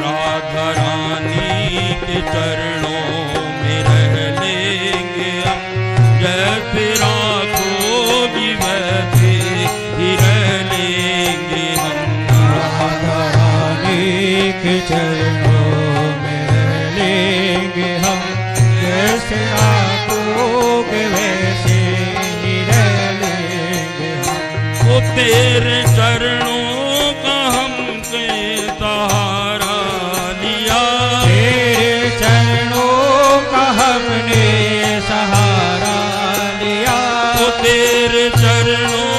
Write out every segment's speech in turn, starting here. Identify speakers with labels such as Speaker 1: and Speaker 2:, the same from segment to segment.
Speaker 1: राधा रानी के चरणों में रह लेंगे हम, जैसे राखोगी वैसे ही रह लेंगे हम।
Speaker 2: राधा रानी के चरणों में रह लेंगे हम, जैसे राखोगे वैसे ही रह लेंगे हम।
Speaker 1: वो तेरे चरणों का हमने सहारा लिया,
Speaker 2: तेरे चरणों का हमने सहारा लिया।
Speaker 1: वो तेरे चरणों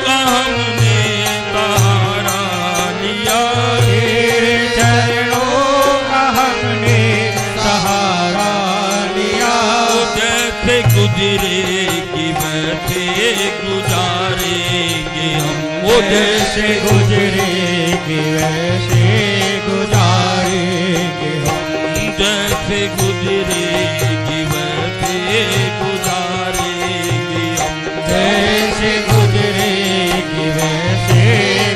Speaker 1: का हमने सहारा लिया,
Speaker 2: तेरे चरणों का हमने सहारा लिया।
Speaker 1: वो जैसे गुजरेगी वैसे गुजारेंगे हम, वो
Speaker 2: जैसे गुजरेगी वैसे गुजारेंगे हम।
Speaker 1: जैसे गुजरेगी वैसे गुजारेंगे हम।
Speaker 2: जैसे गुजरेगी वैसे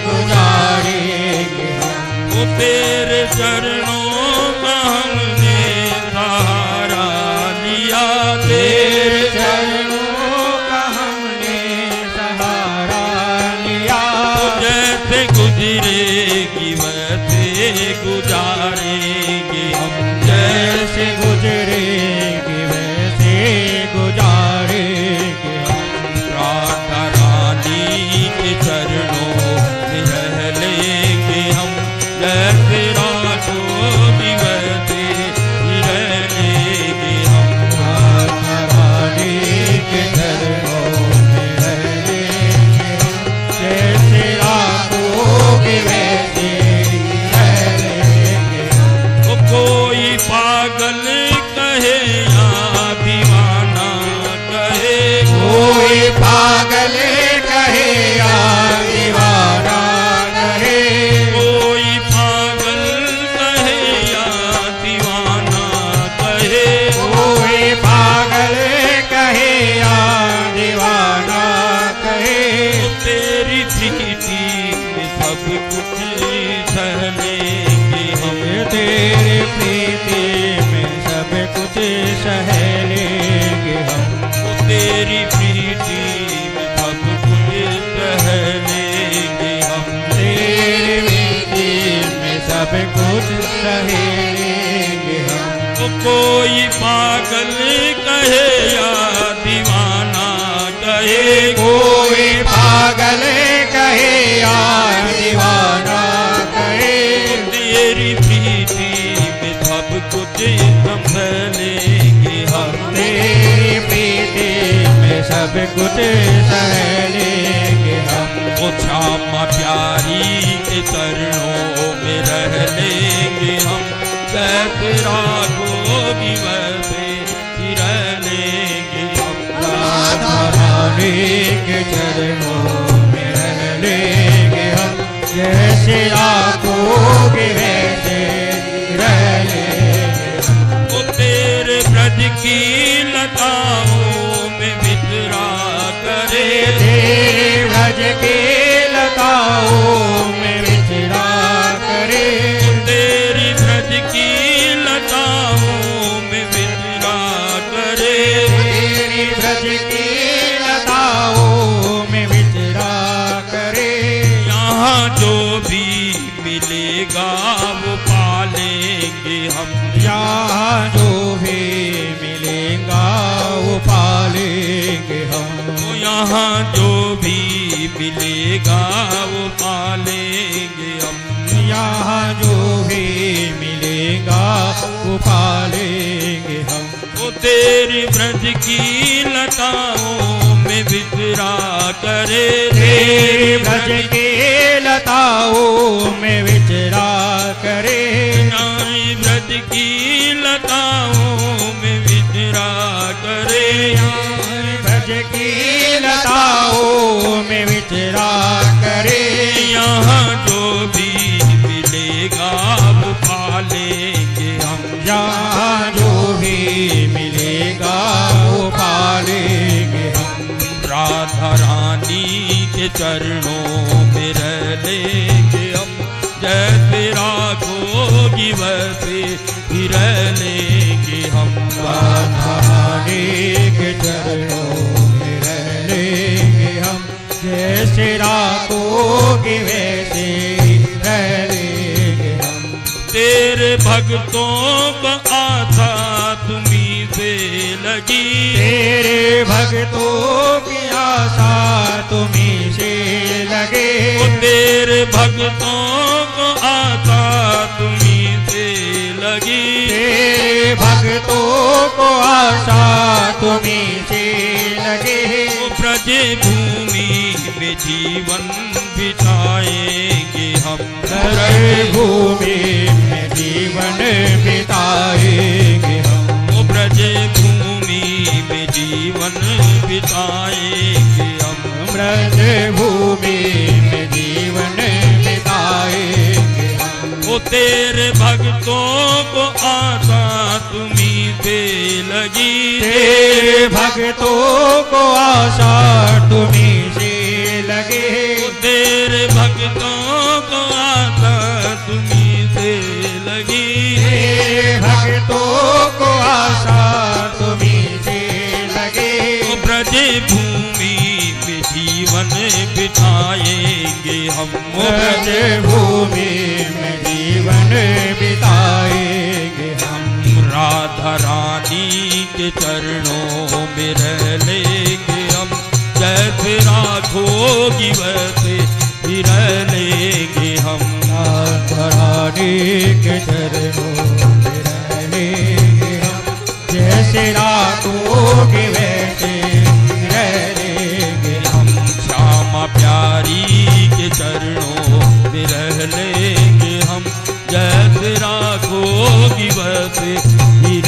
Speaker 2: गुजारेंगे हम।
Speaker 1: वो तेरे चरणों का हमने सहारा लिया,
Speaker 2: तेरे चरणों का हमने सहारा लिया।
Speaker 1: जैसे गुजरेगी वैसे गुजारेंगे हम।
Speaker 2: जैसे गुजरेगी वैसे गुजारेंगे हम।
Speaker 1: राधा रानी के चरणों में रह लेंगे हम, जैसे राखोगी वैसे ही रह लेंगे हम।
Speaker 2: राधा रानी के चरणों में रह लेंगे हम, जैसे राखोगे वैसे ही रह लेंगे हम।
Speaker 1: वो कोई पागल कहे या दीवाना कहे,
Speaker 2: कोई पागल कहे या दीवाना कहे।
Speaker 1: कोई पागल कहे या दीवाना कहे,
Speaker 2: कोई पागल कहे या दीवाना कहे।
Speaker 1: तेरी प्रीति में सब कुछ सह लेंगे हम।
Speaker 2: तेरे प्रीति में सब कुछ सह लेंगे हम।
Speaker 1: वो तेरी प्रीति में सब कुछ सह लेंगे हम।
Speaker 2: तेरे प्रीति में सब कुछ सह लेंगे हम।
Speaker 1: वो कोई पागल कहे या दीवाना कहे,
Speaker 2: कोई पागल कहे या दीवाना कहे।
Speaker 1: तेरी प्रीति में सब कुछ संभ लेंगे हम।
Speaker 2: तेरी प्रीति में सब कुछ सह लेंगे हम।
Speaker 1: वो श्यामा प्यारी के चरणों में रह लेंगे हम, जैसे राखोगी वैसे ही रह लेंगे हम।
Speaker 2: राधा रानी के चरणों में रह लेंगे हम, जैसे राखोगे वैसे रह लेंगे हम।
Speaker 1: वो तेरे ब्रज की लताओं में विचरा करे,
Speaker 2: तेरे ब्रज के लताओं में विचरा करे।
Speaker 1: तेरी ब्रज की लताओं में विचरा करे।
Speaker 2: तेरी ब्रज की लताओं में विचरा करे।
Speaker 1: यहाँ जो भी मिलेगा वो पालेंगे हम।
Speaker 2: यहाँ जो भी मिलेगा वो पालेंगे हम।
Speaker 1: वो यहाँ जो भी मिलेगा वो पालेंगे हम।
Speaker 2: यहाँ जो भी मिलेगा वो पालेंगे हम।
Speaker 1: वो तेरी ब्रज की लताओं में विचरा करे।
Speaker 2: तेरी ब्रज के लताओं में विचरा करे।
Speaker 1: नाई ब्रज की लताओं में विचरा करे।
Speaker 2: ब्रज की लताओं में विचरा करे।
Speaker 1: यहाँ जो भी मिलेगा वो पालेंगे हम।
Speaker 2: यहाँ जो भी मिलेगा वो पालेंगे हम।
Speaker 1: राधा रानी के चरणों में रह लेंगे हम, जैसे राखोगी राखोगी वैसे ही रह लेंगे हम।
Speaker 2: राधा रानी के चरणों में रह लेंगे हम, जैसे राखोगे वैसे ही रह लेंगे हम।
Speaker 1: तेरे भक्तों को आशा तुम्हीं से लगी,
Speaker 2: तेरे भक्तों की आशा तुम्हीं से लगे।
Speaker 1: ओ तेरे भक्तों को आशा तुम्हीं से लगी,
Speaker 2: तेरे भक्तों को आशा तुम्हीं से लगे।
Speaker 1: ओ ब्रज भूमि में जीवन बिताएंगे हम,
Speaker 2: ब्रज भूमि में जीवन बिताएंगे हम।
Speaker 1: ओ ब्रज भूमि में जीवन बिताएंगे हम।
Speaker 2: ब्रज भूमि में जीवन बिताएंगे हम।
Speaker 1: ओ तेरे भक्तों को आशा तुम्हीं से लगी,
Speaker 2: तेरे भक्तों को आशा तुम्हीं से लगे।
Speaker 1: ओ तेरे भक्तों को आशा तुम्हीं से लगी,
Speaker 2: तेरे भक्तों को आशा तुम्हीं से लगे।
Speaker 1: ओ ब्रज भूमि में जीवन बिताएंगे हम। ओ
Speaker 2: ब्रज भूमि में जीवन बिताएंगे हम।
Speaker 1: राधा रानी के चरणों में रह लेंगे हम, जैसे राखोगी वैसे ही रह लेंगे हम।
Speaker 2: राधा रानी के चरणों में रह लेंगे हम, जैसे राखोगे वैसे ही रह लेंगे हम।
Speaker 1: श्यामा प्यारी के चरणों में रह लेंगे हम, जैसे राखोगी वैसे ही